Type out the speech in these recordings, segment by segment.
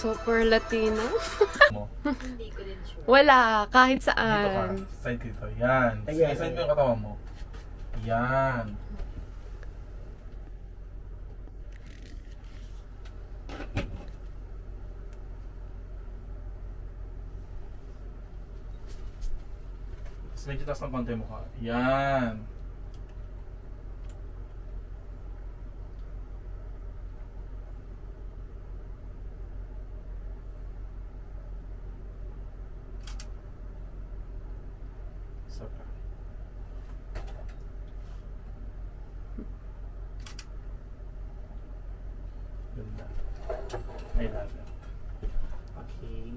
Super Latino. Mo. Hindi ko din sure. Wala, kahit Dito ka. saan. Side dito. Yan. Ayan. Side mo yung katawan mo. Yan. Tapos medyo taas ng konti mo ka. Yan. Isa pa. Ganda. I love it. Okay.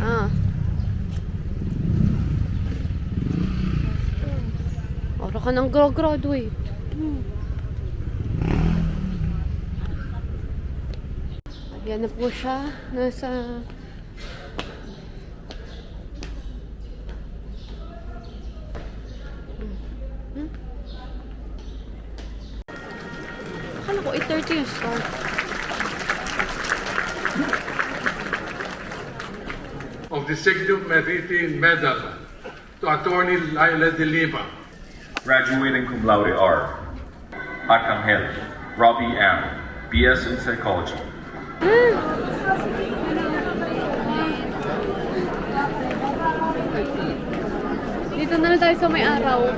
Ah. Ora ka nang graduate. Ayan na po siya. Nasa... Akala ko 8:30 yung start. Of the Signo Meriti Medal to Attorney Laila de Lima. Graduating cum laude R. Arcangel Robbie M. BS in Psychology. Dito na lang tayo sa may araw.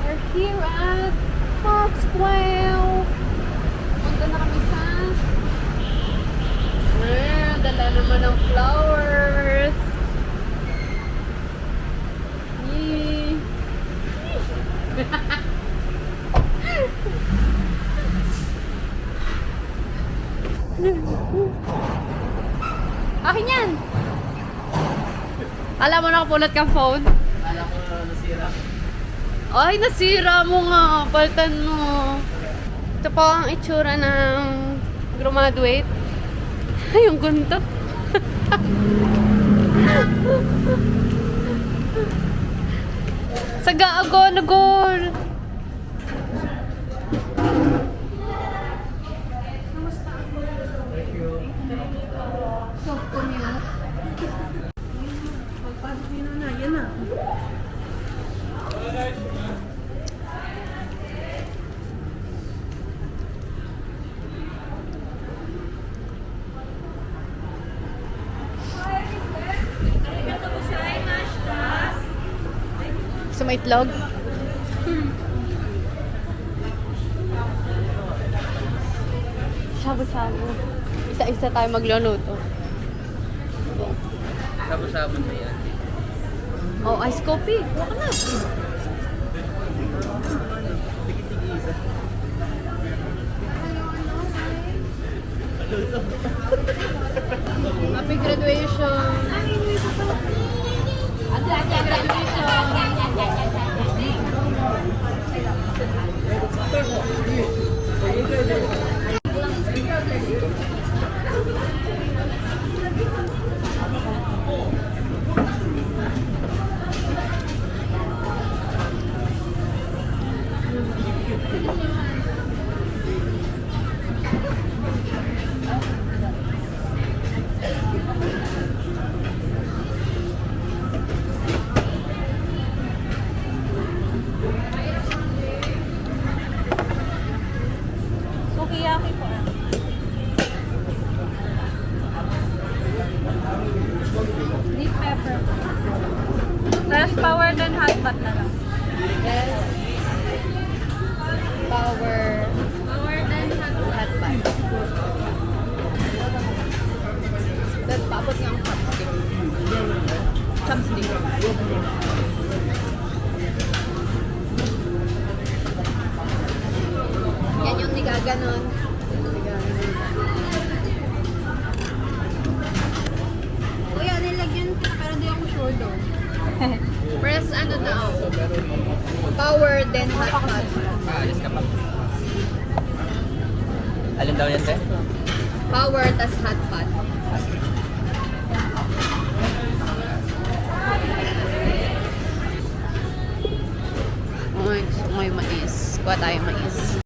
We're here at Foxwell. Punta na kami sa... dala naman ng flowers. Yee! Akin yan! Alam mo nakapulot kang phone? Alam ko nasira. Ay, nasira mo nga. Paltan mo. Ito po ang itsura ng graduate. Ay, yung ganda. Saga-agol-agol. Soft ko niya. Magpasok nyo na. Yan na. Sa may itlog. Shabu-shabu. Isa-isa tayo magluluto. Sabon-sabon na yan. Oh, ice coffee. Huwag ka na. Tigi-tigi-isa. Happy graduation. Happy graduation. ganon. Kuya, nilagyan ko na pero di ako sure doon. Press ano daw? Power then hot pot. Alis ka pa. Alin daw yan, te? Power tas hot pot. Ay, gusto ko yung mais. Kuha tayo mais.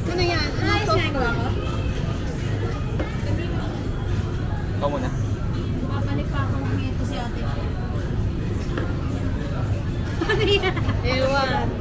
Ano yan? Ano sauce ko? Ikaw muna. Babalik pa ako ng ito si ate. Ano yan? Ewan.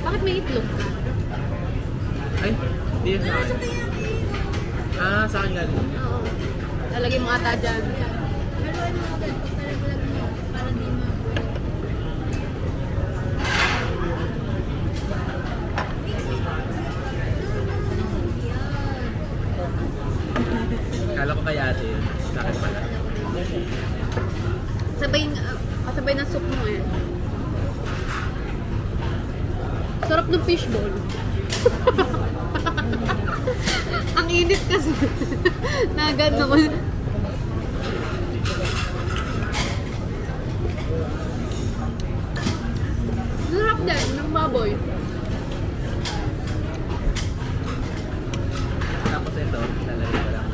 Bakit may itlog? Ay, hindi yan sa akin. Ah, sa akin galing. Oo. Lalagay mo ata dyan. Haluan mo agad pag talaglag mo para di ma... Kala ko kay ate yun. Sa akin pala. Kasabay ng soup mo eh. Sarap ng fishball. Ang init kasi. Na gano'n. Sarap din ng baboy. Tapos ito, lalagay ko lang.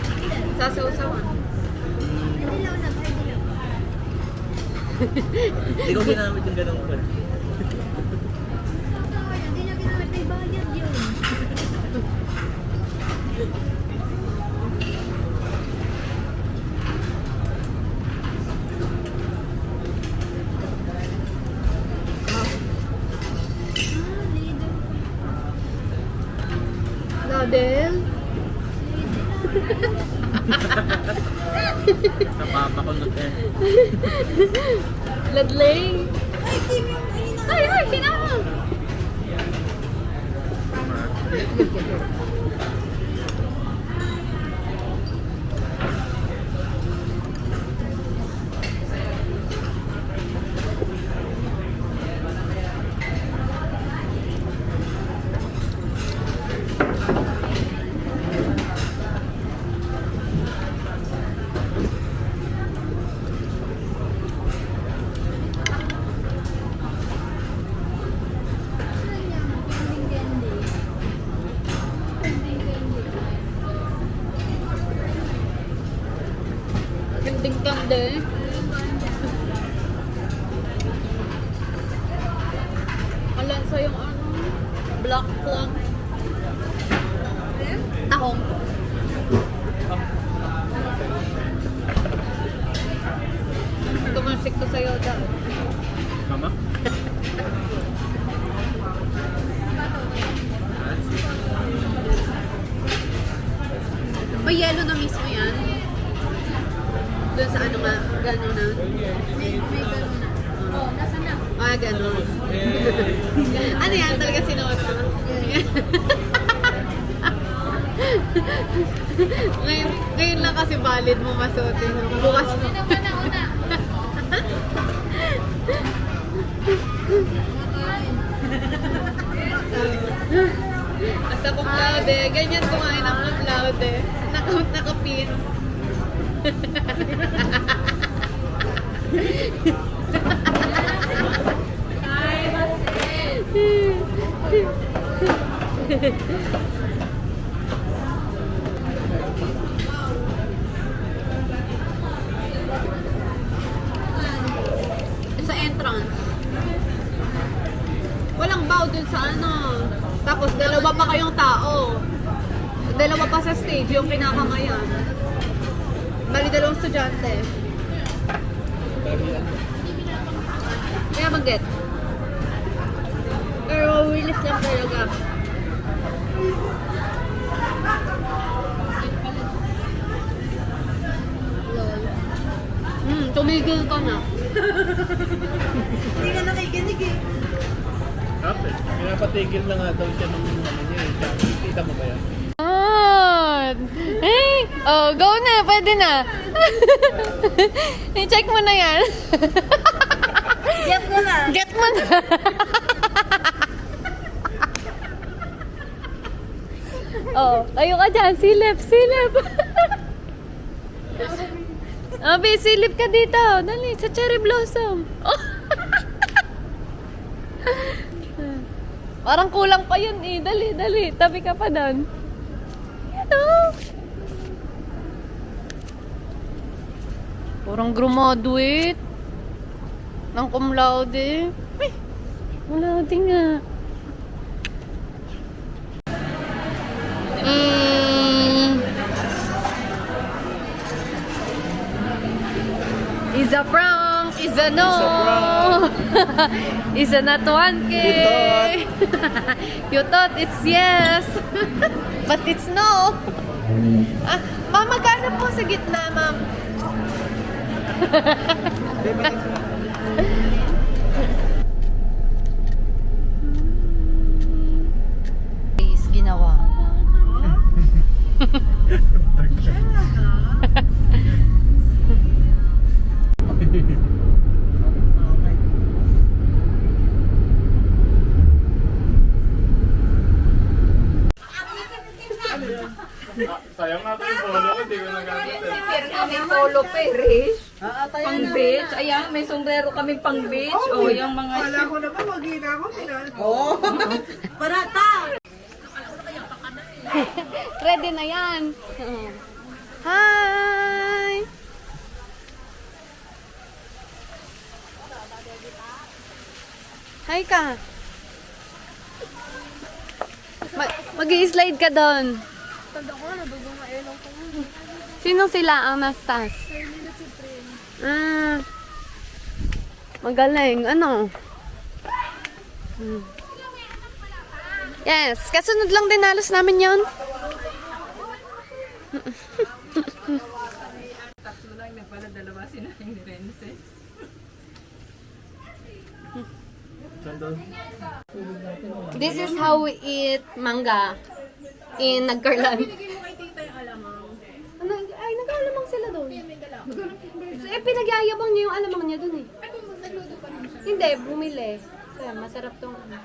Sasaw-sawan. Dilaw na, ay dilaw. Hindi ko ginamit yung ganong ko. Hindi na ginamit, may bayad yun. Ladel. Napapakunot eh. Ladlay. Ay, Kim yung kanina. Ay, kinama. Kanding-kanding. Alansa yung ano, black plum. Tahong. Tumalsik ko sa'yo dahil. Mama? May yellow na mismo yan. Doon sa ano nga, Gano'n na. May gano'n na. Oh, nasa na? Ah, gano'n. Ano yan? Talaga sinuot mo? ngayon lang kasi valid mo masuotin. Bukas mo. Basta cum laude. Ganyan kumain ng cum laude. Nakapin. Sa entrance. Walang bow dun sa ano. Tapos dalawa pa kayong tao. Dalawa pa sa stage yung kinakamayan. Bali dalawang estudyante. Kaya mag-get. Pero wilis lang talaga. Lol. Tumigil ka na. Hindi ka nakikinig eh. Okay. Pinapatigil na nga daw siya ng ano niya eh. Kita mo ba yan? Hey! Oh, go na. Pwede na. I-check mo na yan. Get mo na. Get mo na. Oh, kayo ka dyan. Silip, silip. Abi, silip ka dito. Dali, sa cherry blossom. Oh. Parang kulang pa yun eh. Dali, dali. Tabi ka pa doon. Yan oh. Parang graduate. Ng cum laude. Ay, cum laude nga. Is a prank, is a no. Is a not 1K. You thought it's yes. But it's no. Ah, ma'am, magkano po sa gitna, ma'am? Is ginawa. Sayang natin yung polo ko, hindi ko nagamit. Meron kami polo Paris. Pang beach. Ayan, may sombrero kami pang beach. O, yung mga... Wala ko naman, mag-ina ako. Oo. Parata! Ready na yan. Hi! Hi ka. Mag-i-slide ka doon. Tanda ko, nadugong na ilaw ko. Sino sila ang nastas? Ah. Magaling. Ano? Yes. Kasunod lang din halos namin yun. Tatlo lang na pala, dalawa sinahing ni Rences. This is how we eat manga in Nagkarlan. Pinigay mo kay tita yung alamang. Ano? Ay, nag-alamang sila doon. Eh, pinagyayabang niya yung alamang niya doon eh. Ay, kung nagluto pa naman siya. Hindi, bumili. Kaya masarap tong ano.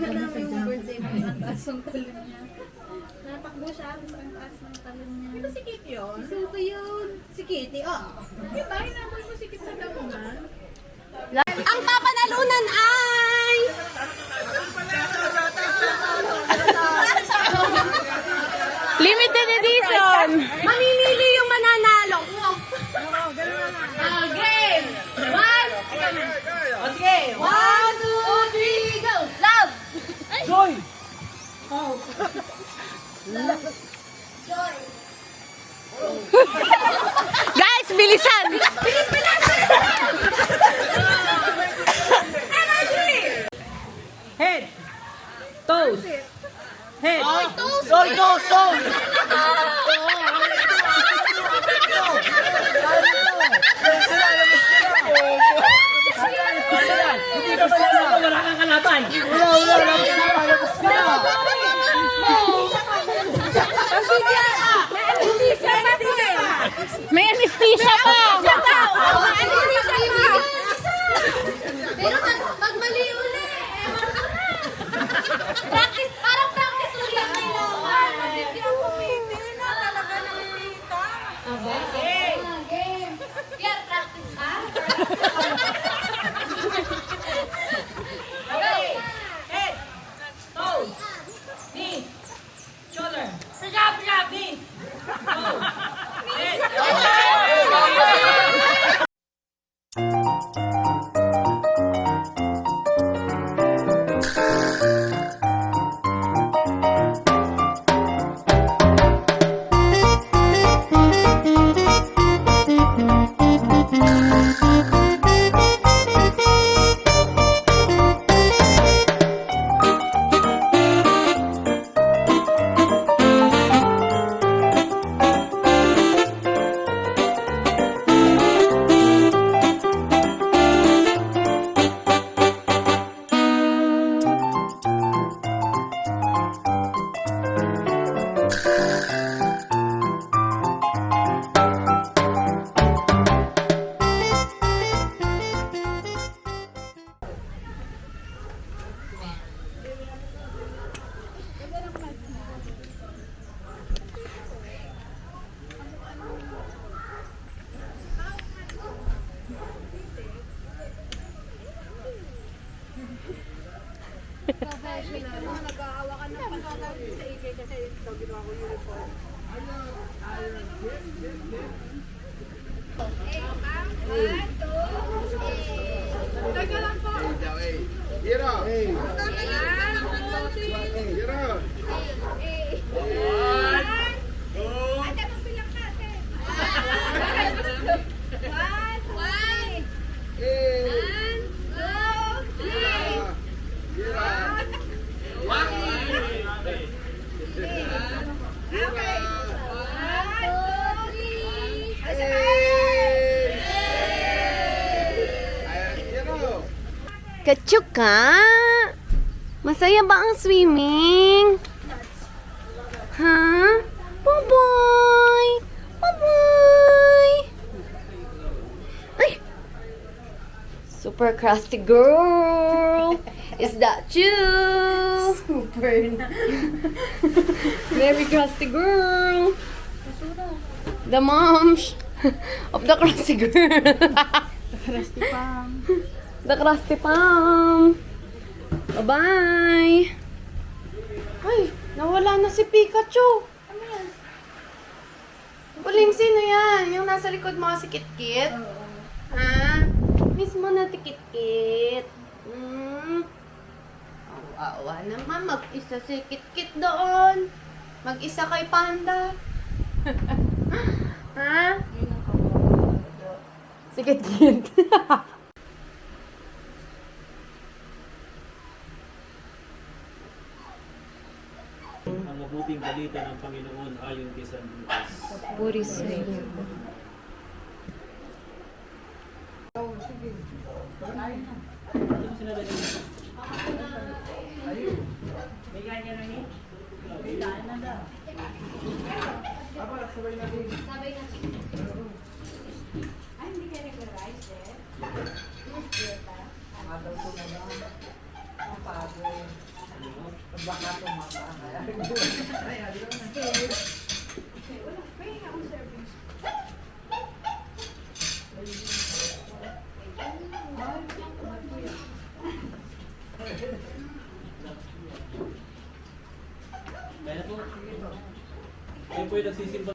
Ganda mo yung birthday mo. Ang taas ng talon niya. Natakbo siya. Ang taas ng talon niya. Di ba si Kitty yun? Suko yun. Si Kitty, oh. Diba, hinaboy mo si Kitty sa damunan? Ang papanalunan ay... Limited edition! Mamimili yung mananalo. Game! One! Okay! 1, 2, 3, go! Love! Joy! Guys, bilisan! Head! Toes! Head! Soul, go, soul! Hindi ka pala wala kang kalaban. Wala, labas na. May anesthesia pa! Pero pag mali uli, practice, parang practice uli ang ginawa. Hindi ako pumipili na talaga nakikita. Game. Yan, practice ha? Okay. Head. Toes. Knees. Shoulder. Knees. Toes. Head. Kachuka! Masaya ba ang swimming? Ha? Boboy! Boboy! Ay! Super crusty girl! Is that you? Super na. Very crusty girl! The moms of the crusty girl. The crusty palm. Bye-bye. Ay, nawala na si Pikachu. Ano yan? Uling, sino yan? Yung nasa likod mo si Kit-Kit? Ha? Miss mo na si Kit-Kit. Awa naman. Mag-isa si Kit-Kit doon. Mag-isa kay Panda. Ha? Si Kit-Kit. Ang mabuting balita ng Panginoon ayon kay San Lucas. Puris na yun. Kaya po, kayo po yung nagsisimba